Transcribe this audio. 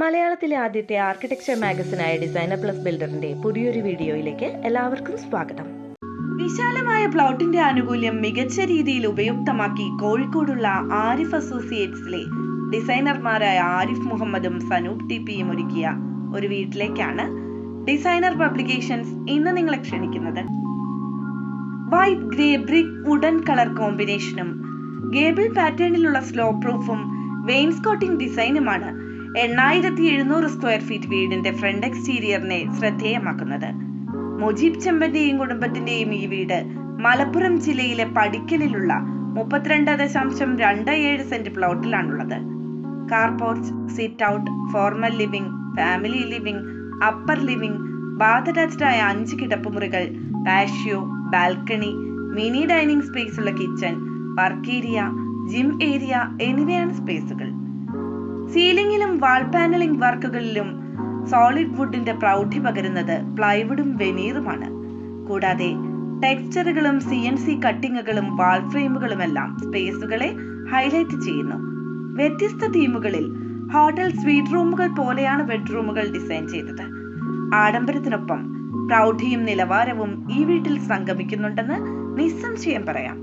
മലയാളത്തിലെ ആദ്യത്തെ architecture മാഗസിനായ designer plus ബിൽഡറിന്റെ പുതിയൊരു വീഡിയോയിലേക്ക് എല്ലാവർക്കും സ്വാഗതം. വിശാലമായ പ്ലോട്ടിന്റെ ആനുകൂല്യം മികച്ച രീതിയിൽ ഉപയുക്തമാക്കി കോഴിക്കോടുള്ള ആരിഫ് അസോസിയേറ്റ്സിലെ ഡിസൈനർമാരായ ആരിഫ് മുഹമ്മദും സനൂപ് ടിപിയും ഒരുക്കിയ ഒരു വീട്ടിലേക്കാണ് ഡിസൈനർ പബ്ലിക്കേഷൻസ് ഇന്ന് നിങ്ങളെ ക്ഷണിക്കുന്നത്. White grey brick wooden colour കോമ്പിനേഷനും ഗേബിൾ പാറ്റേണിലുള്ള സ്ലോ പ്രൂഫും വെയിൻസ്കോട്ടിംഗ് ഡിസൈനുമാണ് 8700 സ്ക്വയർ ഫീറ്റ് വീടിന്റെ ഫ്രണ്ട് എക്സ്റ്റീരിയറിനെ ശ്രദ്ധേയമാക്കുന്നത്. മുജീബ് ചെമ്പന്റെയും കുടുംബത്തിന്റെയും ഈ വീട് മലപ്പുറം ജില്ലയിലെ പടിക്കലിലുള്ള 32.27 സെന്റ് പ്ലോട്ടിലാണുള്ളത്. Car porch, sit out, formal living, family living, upper living, bath attached ആയ 5 കിടപ്പുമുറികൾ, patio, balcony, mini dining space ഉള്ള kitchen, work area, gym area എന്നിവയാണ് സ്പേസുകൾ. സീലിംഗിലും വാൾ പാനലിംഗ് വർക്കുകളിലും സോളിഡ് വുഡിന്റെ പ്രൗഢി പകരുന്നത് പ്ലൈവുഡും വെനീറുമാണ്. കൂടാതെ ടെക്സ്ചറുകളും CNC കട്ടിങ്ങുകളും വാൾ ഫ്രെയിമുകളുമെല്ലാം സ്പേസുകളെ ഹൈലൈറ്റ് ചെയ്യുന്നു. വ്യത്യസ്ത തീമുകളിൽ ഹോട്ടൽ സ്വീറ്റ് റൂമുകൾ പോലെയാണ് ബെഡ്റൂമുകൾ ഡിസൈൻ ചെയ്തത്. ആഡംബരത്തിനൊപ്പം പ്രൗഢിയും നിലവാരവും ഈ വീട്ടിൽ സംഗമിക്കുന്നുണ്ടെന്ന് നിസ്സംശയം പറയാം.